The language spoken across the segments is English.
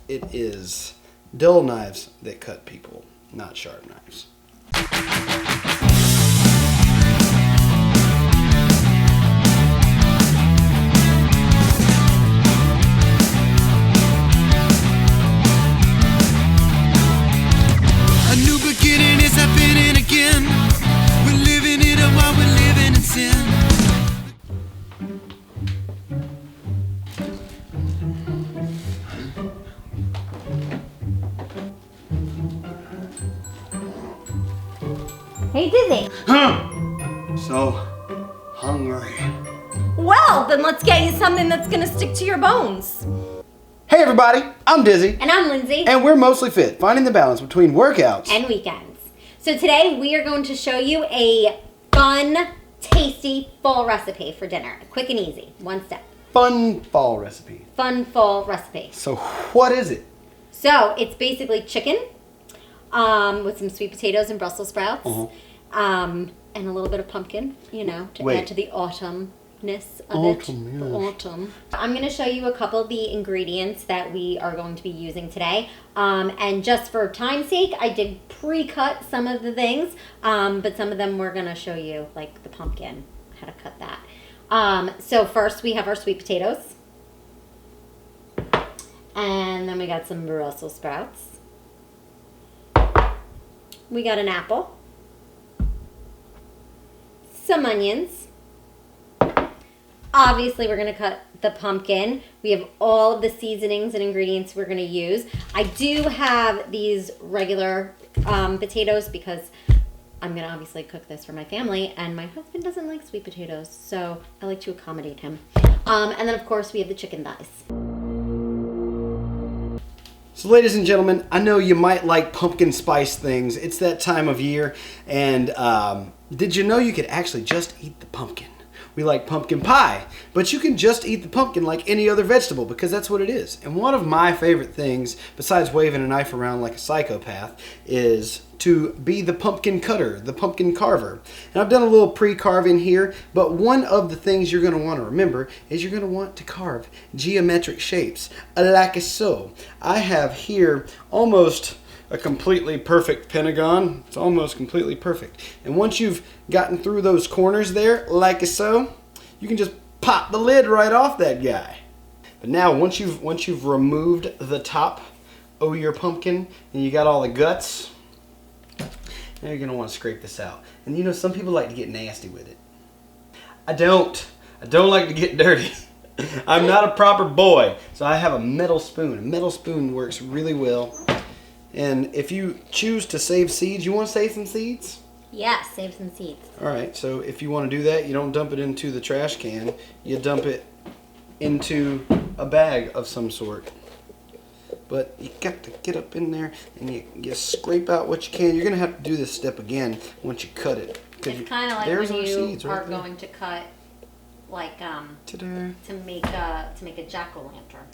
It is dull knives that cut people, not sharp knives. A new beginning is happening again. We're living it up while we're living in sin. Hey, Dizzy. So hungry. Well, then let's get you something that's gonna stick to your bones. Hey everybody, I'm Dizzy. And I'm Lindsay. And we're Mostly Fit, finding the balance between workouts And weekends. So today we are going to show you a fun, tasty fall recipe for dinner. Quick and easy, one step. fun fall recipe. Fun fall recipe. So what is it? So it's basically chicken with some sweet potatoes and Brussels sprouts, and a little bit of pumpkin, you know, to add to the autumnness of it. The autumn. I'm going to show you a couple of the ingredients that we are going to be using today. And just for time's sake, I did pre-cut some of the things, but some of them we're going to show you, like the pumpkin, how to cut that. So first we have our sweet potatoes. And then we got some Brussels sprouts. We got an apple. Some onions. Obviously, we're going to cut the pumpkin. We have all of the seasonings and ingredients we're going to use. I do have these regular potatoes because I'm going to obviously cook this for my family, and my husband doesn't like sweet potatoes, so I like to accommodate him. And then, of course, we have the chicken thighs. So ladies and gentlemen, I know you might like pumpkin spice things. It's that time of year, and did you know you could actually just eat the pumpkin? We like pumpkin pie, but you can just eat the pumpkin like any other vegetable because that's what it is. And one of my favorite things, besides waving a knife around like a psychopath, is to be the pumpkin cutter, the pumpkin carver. And I've done a little pre-carving here, but one of the things you're going to want to remember is you're going to want to carve geometric shapes, like so. I have here almost a completely perfect pentagon. It's almost completely perfect. And once you've gotten through those corners there, like so, you can just pop the lid right off that guy. But now, once you've removed the top of your pumpkin and you got all the guts, now you're gonna want to scrape this out. And you know, some people like to get nasty with it. I don't like to get dirty. I'm not a proper boy, so I have a metal spoon. A metal spoon works really well. And if you choose to save seeds, you want to save some seeds? Yeah, save some seeds. All right, so if you want to do that, you don't dump it into the trash can. You dump it into a bag of some sort. But you got to get up in there and you scrape out what you can. You're going to have to do this step again once you cut it. It's kind of like when you are going to cut, like, to make a jack-o'-lantern.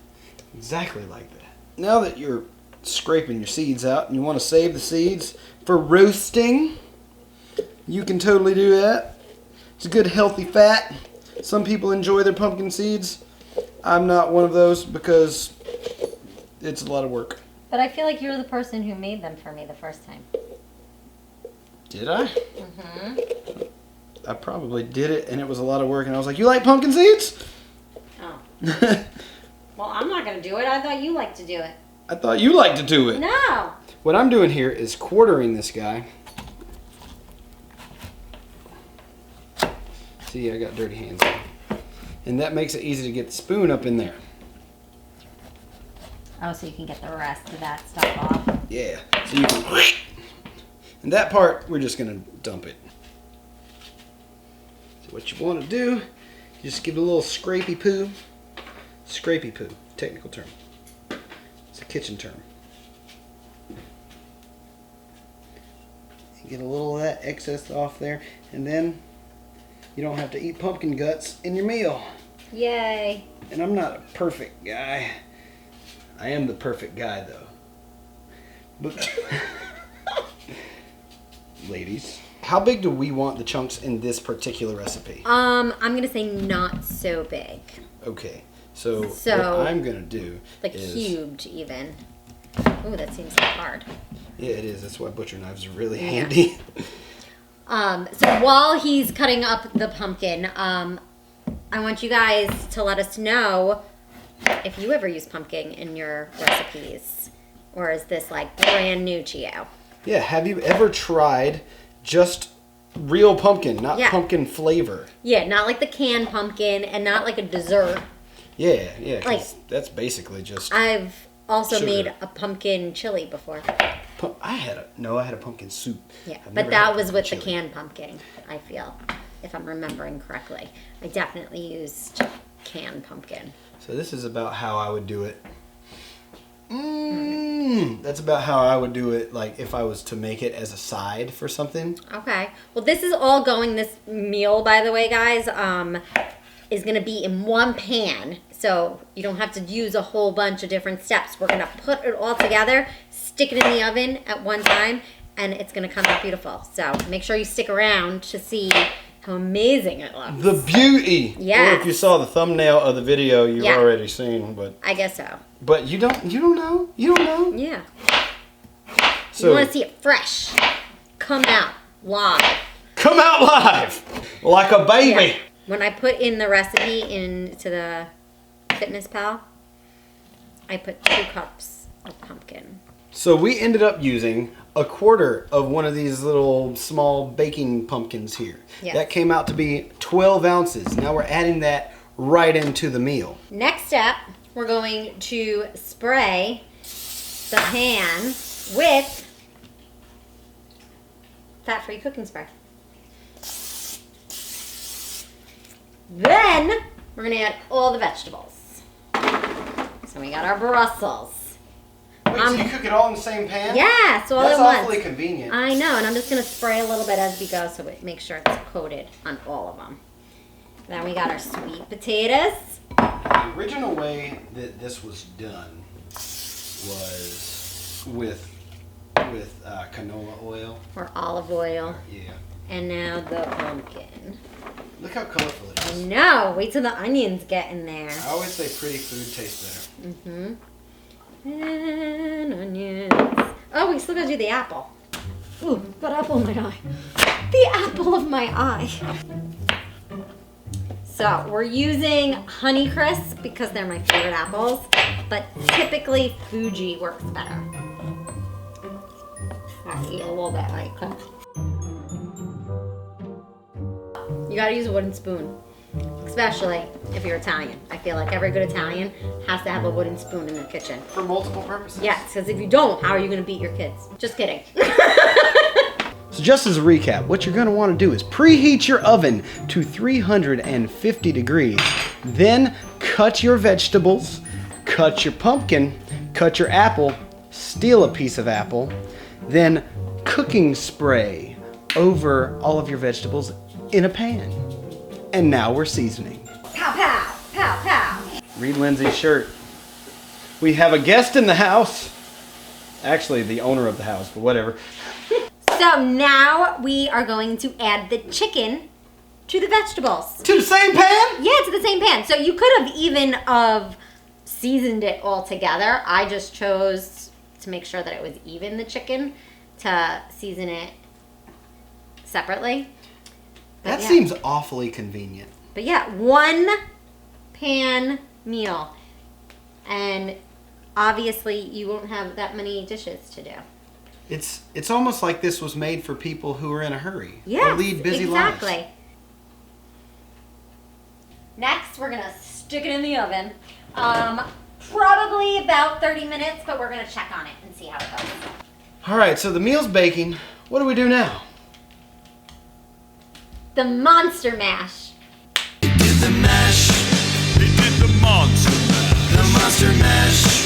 Exactly like that. Now that you're scraping your seeds out and you want to save the seeds for roasting, you can totally do that. It's a good healthy fat. Some people enjoy their pumpkin seeds. I'm not one of those because it's a lot of work. But I feel like you're the person who made them for me the first time. Did I? Mm-hmm. I probably did it and it was a lot of work and I was like, you like pumpkin seeds? Oh. Well, I'm not going to do it. I thought you liked to do it. I thought you liked to do it. No. What I'm doing here is quartering this guy. See, I got dirty hands. And that makes it easy to get the spoon up in there. Oh, so you can get the rest of that stuff off. Yeah. So you can... And that part, we're just going to dump it. So what you want to do, you just give it a little scrapey poo. Scrapey poo, technical term. It's a kitchen term. You get a little of that excess off there, and then you don't have to eat pumpkin guts in your meal. Yay. And I'm not a perfect guy. I am the perfect guy, though. But ladies, how big do we want the chunks in this particular recipe? I'm gonna say not so big. Okay. So what I'm gonna do is cubed even. Ooh, that seems so hard. Yeah, it is. That's why butcher knives are really handy. So while he's cutting up the pumpkin, I want you guys to let us know if you ever use pumpkin in your recipes, or is this like brand new to you? Yeah, have you ever tried just real pumpkin, not pumpkin flavor? Yeah, not like the canned pumpkin and not like a dessert. Yeah, 'cause that's basically just I've also sugar. made a pumpkin chili before. I had a pumpkin soup. Yeah, I've but never that had was with the chili. canned pumpkin, I feel, if I'm remembering correctly. I definitely used canned pumpkin. So this is about how I would do it. That's about how I would do it, like if I was to make it as a side for something. Okay. Well, this is all going, this meal, by the way, guys, is going to be in one pan. So you don't have to use a whole bunch of different steps. We're going to put it all together, stick it in the oven at one time, and it's going to come out beautiful. So make sure you stick around to see how amazing it looks. The beauty. Yes. Or if you saw the thumbnail of the video, you've Yeah. already seen, but I guess so. you don't know. Yeah. So You want to see it fresh. Come out live. come out live like a baby. Yeah. When I put in the recipe into the Fitness Pal, I put 2 cups of pumpkin. So we ended up using a quarter of one of these little small baking pumpkins here. Yes. That came out to be 12 ounces. Now we're adding that right into the meal. Next step, we're going to spray the pan with fat-free cooking spray. Then we're going to add all the vegetables. So we got our Brussels. Wait, so you cook it all in the same pan? Yeah, so all That's at once. awfully convenient. I know, and I'm just going to spray a little bit as we go so we make sure it's coated on all of them. Then we got our sweet potatoes. The original way that this was done was with canola oil. Or olive oil. Yeah. And now the pumpkin. Look how colorful it is. No, wait till the onions get in there. I always say pretty food tastes better. Mm-hmm. And onions. Oh, we still gotta do the apple. Ooh, got apple in my eye. The apple of my eye. So we're using Honeycrisp because they're my favorite apples, but typically Fuji works better. I eat a little bit like that. You gotta use a wooden spoon, especially if you're Italian. I feel like every good Italian has to have a wooden spoon in their kitchen. For multiple purposes? Yes, because if you don't, how are you gonna beat your kids? Just kidding. So just as a recap, what you're going to want to do is preheat your oven to 350 degrees. Then cut your vegetables, cut your pumpkin, cut your apple, steal a piece of apple, then cooking spray over all of your vegetables in a pan. And now we're seasoning. Pow, pow, pow, pow. Read Lindsay's shirt. We have a guest in the house. Actually, the owner of the house, but whatever. So now we are going to add the chicken to the vegetables. To the same pan? Yeah, to the same pan. So you could have even seasoned it all together. I just chose to make sure that it was even, the chicken, to season it separately. That yeah. seems awfully convenient. But yeah, one pan meal. And obviously you won't have that many dishes to do. It's almost like this was made for people who are in a hurry Yeah, or lead busy lives. exactly. Next, we're gonna stick it in the oven. Probably about 30 minutes, but we're gonna check on it and see how it goes. All right, so the meal's baking. What do we do now? The monster mash. Did the mash. They did the monster mash. The monster mash.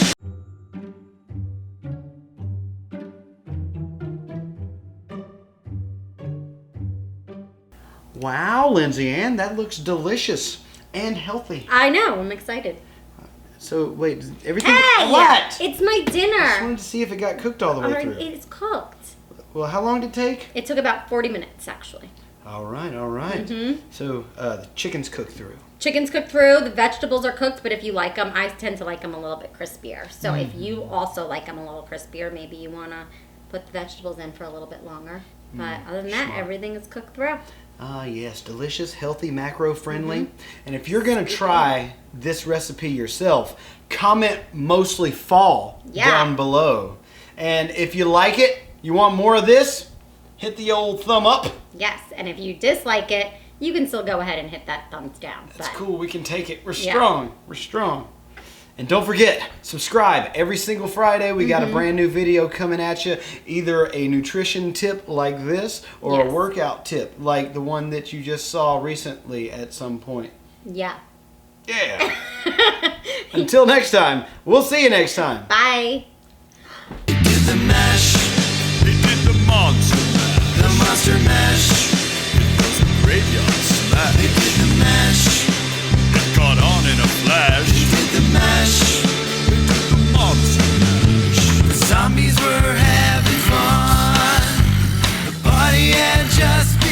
Wow, Lindsay Ann, that looks delicious and healthy. I know, I'm excited. So wait, everything. Hey! What? It's my I just dinner. wanted to see if it got cooked all the way Alright, through. it's cooked. Well, how long did it take? It took about 40 minutes, actually. All right, all right. Mhm. So the chicken's cooked through. chicken's cooked through, the vegetables are cooked, but if you like them, I tend to like them a little bit crispier. So if you also like them a little crispier, maybe you want to put the vegetables in for a little bit longer. But other than that, everything is cooked through. Ah, yes, delicious, healthy, macro-friendly. And if you're going to try this recipe yourself, comment mostly fall down below. And if you like it, you want more of this, hit the old thumb up. Yes, and if you dislike it, you can still go ahead and hit that thumbs down. That's cool. We can take it. We're strong. We're strong. And don't forget, subscribe. Every single Friday, we got a brand new video coming at you. Either a nutrition tip like this or a workout tip like the one that you just saw recently at some point. Yeah. Yeah. Until next time, we'll see you next time. Bye. They did the mash. They did the monster mash. The monster mash. It was a graveyard smash. They did the mash. It caught on in a flash. They did the mash. They did the monster mash. The zombies were having fun. The party had just